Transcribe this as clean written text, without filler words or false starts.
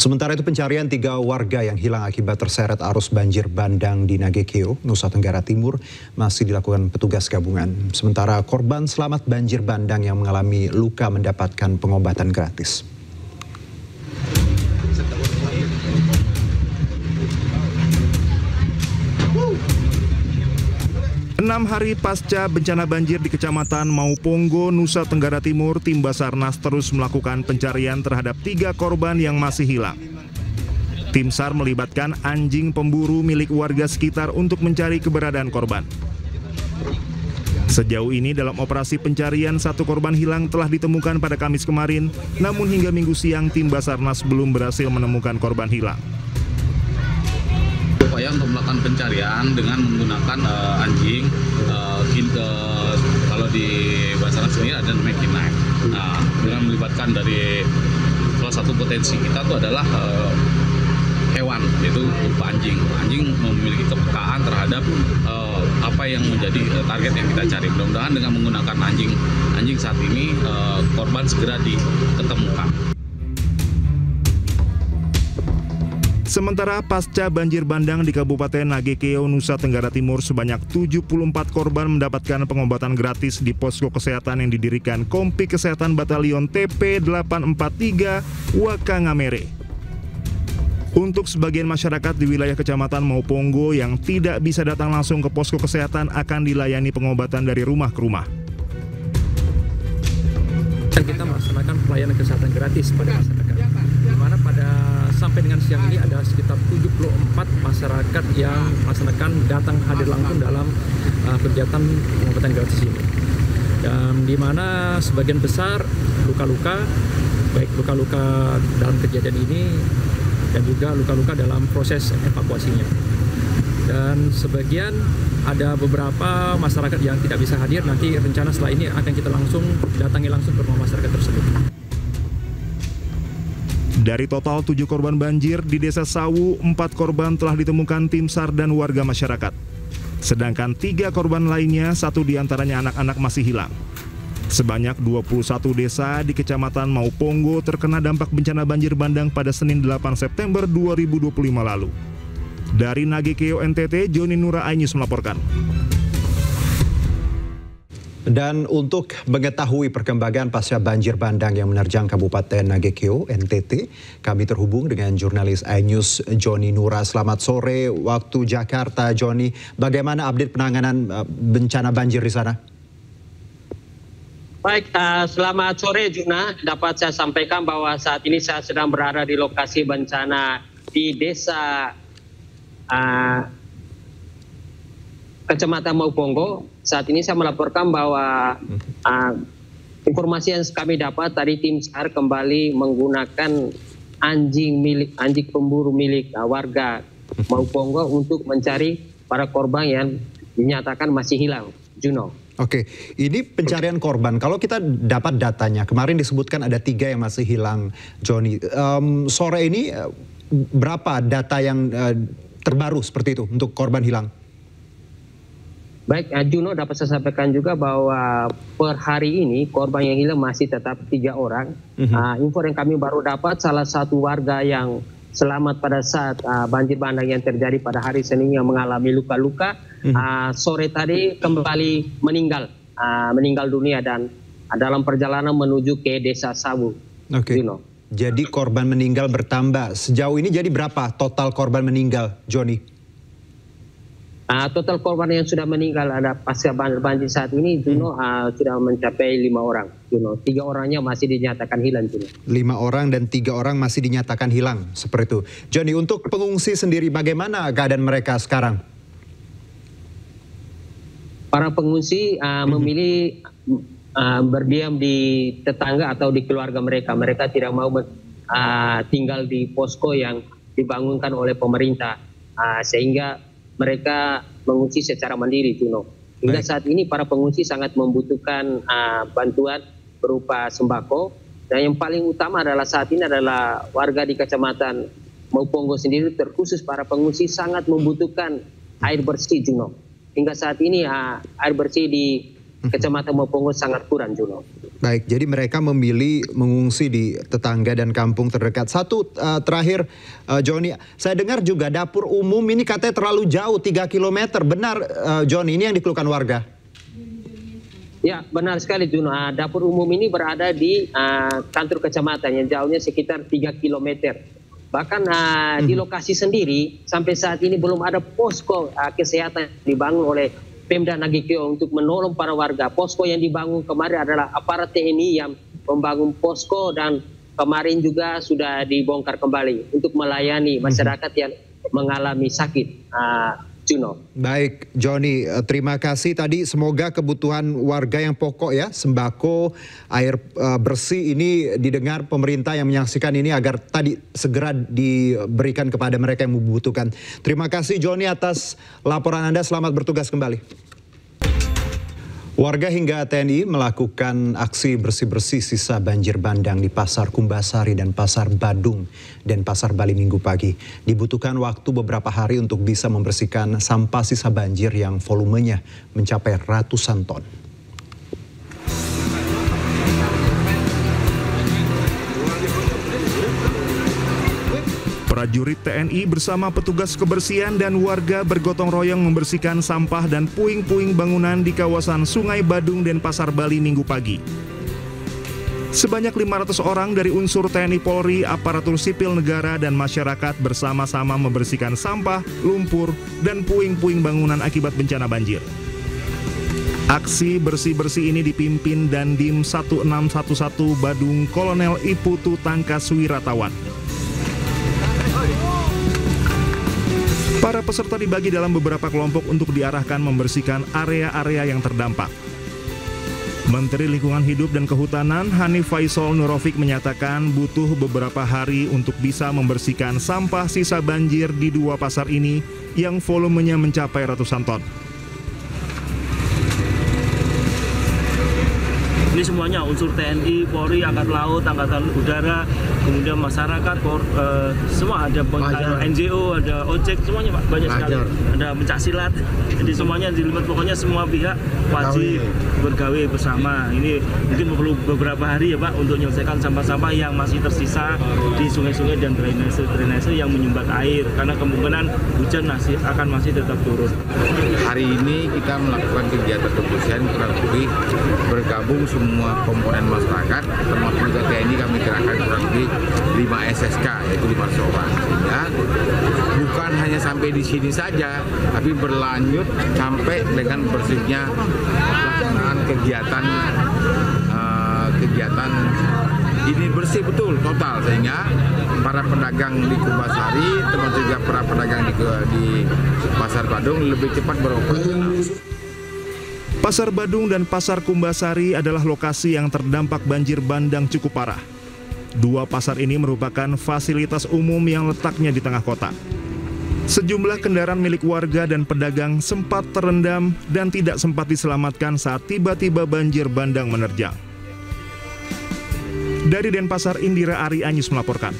Sementara itu pencarian 3 warga yang hilang akibat terseret arus banjir bandang di Nagekeo, Nusa Tenggara Timur masih dilakukan petugas gabungan. Sementara korban selamat banjir bandang yang mengalami luka mendapatkan pengobatan gratis. 6 hari pasca bencana banjir di Kecamatan Mauponggo, Nusa Tenggara Timur, tim Basarnas terus melakukan pencarian terhadap 3 korban yang masih hilang. Tim SAR melibatkan anjing pemburu milik warga sekitar untuk mencari keberadaan korban. Sejauh ini dalam operasi pencarian 1 korban hilang telah ditemukan pada Kamis kemarin, namun hingga Minggu siang tim Basarnas belum berhasil menemukan korban hilang. Upaya untuk melakukan pencarian dengan menggunakan anjing, kalau di Basarnas sendiri ada namanya K9. Nah, dengan melibatkan dari salah satu potensi kita itu adalah hewan, yaitu berupa anjing. Anjing memiliki kepekaan terhadap apa yang menjadi target yang kita cari. Mudah-mudahan dengan menggunakan anjing saat ini korban segera diketemukan. Sementara pasca banjir bandang di Kabupaten Nagekeo, Nusa Tenggara Timur, sebanyak 74 korban mendapatkan pengobatan gratis di posko kesehatan yang didirikan Kompi Kesehatan Batalion TP 843 Wakangamere. Untuk sebagian masyarakat di wilayah Kecamatan Mauponggo yang tidak bisa datang langsung ke posko kesehatan akan dilayani pengobatan dari rumah ke rumah. Kita melaksanakan pelayanan kesehatan gratis pada masyarakat, di mana sampai dengan siang ini ada sekitar 74 masyarakat yang melaksanakan datang hadir langsung dalam kegiatan pengobatan gratis ini. Dan di mana sebagian besar luka-luka, baik luka-luka dalam kejadian ini dan juga luka-luka dalam proses evakuasinya. Dan sebagian ada beberapa masyarakat yang tidak bisa hadir, nanti rencana setelah ini akan kita datangi langsung ke rumah masyarakat tersebut. Dari total 7 korban banjir di Desa Sawu, 4 korban telah ditemukan tim SAR dan warga masyarakat. Sedangkan 3 korban lainnya, 1 diantaranya anak-anak masih hilang. Sebanyak 21 desa di Kecamatan Mauponggo terkena dampak bencana banjir bandang pada Senin 8 September 2025 lalu. Dari Nagekeo NTT, Joni Nura iNews melaporkan. Dan untuk mengetahui perkembangan pasca banjir bandang yang menerjang Kabupaten Nagekeo NTT, kami terhubung dengan jurnalis iNews Joni Nura. Selamat sore waktu Jakarta, Joni. Bagaimana update penanganan bencana banjir di sana? Baik, selamat sore Juna. Dapat saya sampaikan bahwa saat ini saya sedang berada di lokasi bencana di Desa Kecamatan Mauponggo. Saat ini saya melaporkan bahwa informasi yang kami dapat tadi tim SAR kembali menggunakan anjing pemburu milik warga Mauponggo untuk mencari para korban yang dinyatakan masih hilang. Juno. Oke, ini pencarian korban. Kalau kita dapat datanya, kemarin disebutkan ada 3 yang masih hilang, Joni. Sore ini berapa data yang terbaru seperti itu untuk korban hilang? Baik, Juno, dapat saya sampaikan juga bahwa per hari ini korban yang hilang masih tetap 3 orang. Info yang kami baru dapat, salah satu warga yang selamat pada saat banjir bandang yang terjadi pada hari Senin yang mengalami luka-luka, sore tadi kembali meninggal dunia dan dalam perjalanan menuju ke Desa Sawu. Oke. Jadi korban meninggal bertambah. Sejauh ini jadi berapa total korban meninggal, Joni? Total korban yang sudah meninggal ada pasca banjir saat ini, Juno, sudah mencapai 5 orang. Juno, 3 orangnya masih dinyatakan hilang. Juno. 5 orang dan 3 orang masih dinyatakan hilang, seperti itu. Joni, untuk pengungsi sendiri bagaimana keadaan mereka sekarang? Para pengungsi memilih berdiam di tetangga atau di keluarga mereka. Mereka tidak mau tinggal di posko yang dibangunkan oleh pemerintah, sehingga mereka mengungsi secara mandiri, Juno. Hingga saat ini para pengungsi sangat membutuhkan bantuan berupa sembako. Dan yang paling utama adalah saat ini adalah warga di Kecamatan Mauponggo sendiri, terkhusus para pengungsi sangat membutuhkan air bersih, Juno. Hingga saat ini air bersih di Kecamatan Mopongo sangat kurang, Juno. Baik, jadi mereka memilih mengungsi di tetangga dan kampung terdekat. Satu terakhir, Joni, saya dengar juga dapur umum ini katanya terlalu jauh, 3 km. Benar, Joni, ini yang dikeluhkan warga? Ya, benar sekali, Juno. Dapur umum ini berada di kantor kecamatan yang jauhnya sekitar 3 km. Bahkan di lokasi sendiri, sampai saat ini belum ada posko kesehatan dibangun oleh Pemda Nagekeo untuk menolong para warga. Posko yang dibangun kemarin adalah aparat TNI yang membangun posko, dan kemarin juga sudah dibongkar kembali untuk melayani masyarakat yang mengalami sakit. Juno. Baik, Joni, terima kasih. Tadi semoga kebutuhan warga yang pokok ya, sembako, air bersih ini didengar pemerintah yang menyaksikan ini agar tadi segera diberikan kepada mereka yang membutuhkan. Terima kasih Joni atas laporan Anda, selamat bertugas kembali. Warga hingga TNI melakukan aksi bersih-bersih sisa banjir bandang di Pasar Kumbasari dan Pasar Badung dan Pasar Bali Minggu pagi. Dibutuhkan waktu beberapa hari untuk bisa membersihkan sampah sisa banjir yang volumenya mencapai ratusan ton. Prajurit TNI bersama petugas kebersihan dan warga bergotong royong membersihkan sampah dan puing-puing bangunan di kawasan Sungai Badung dan Pasar Bali Minggu pagi. Sebanyak 500 orang dari unsur TNI Polri, aparatur sipil negara, dan masyarakat bersama-sama membersihkan sampah, lumpur, dan puing-puing bangunan akibat bencana banjir. Aksi bersih-bersih ini dipimpin Dandim 1611 Badung Kolonel Iputu Tangkas Wiratawan. Para peserta dibagi dalam beberapa kelompok untuk diarahkan membersihkan area-area yang terdampak. Menteri Lingkungan Hidup dan Kehutanan Hanif Faisal Nurofik menyatakan butuh beberapa hari untuk bisa membersihkan sampah sisa banjir di 2 pasar ini yang volumenya mencapai ratusan ton. Ini semuanya unsur TNI, Polri, Angkatan Laut, Angkatan Udara, kemudian masyarakat, semua ada NGO, ada ojek, semuanya Pak, banyak sekali. Ada pencaksilat, jadi semuanya dilibat, pokoknya semua pihak wajib bergawe bersama. Ini mungkin perlu beberapa hari ya Pak untuk menyelesaikan sampah-sampah yang masih tersisa di sungai-sungai dan drainase yang menyumbat air, karena kemungkinan hujan akan masih tetap turun. Hari ini kita melakukan kegiatan kebersihan kurang lebih bergabung semua komponen masyarakat, termasuk juga TNI, kami kerahkan kurang lebih 5 SSK, yaitu 5 orang. Sehingga bukan hanya sampai di sini saja, tapi berlanjut sampai dengan bersihnya pelaksanaan kegiatan ini bersih betul total, sehingga para pedagang di Kumbasari termasuk juga para pedagang di Pasar Badung lebih cepat beroperasi. Pasar Badung dan Pasar Kumbasari adalah lokasi yang terdampak banjir bandang cukup parah. 2 pasar ini merupakan fasilitas umum yang letaknya di tengah kota. Sejumlah kendaraan milik warga dan pedagang sempat terendam dan tidak sempat diselamatkan saat tiba-tiba banjir bandang menerjang. Dari Denpasar, Indira Ari Anyus melaporkan.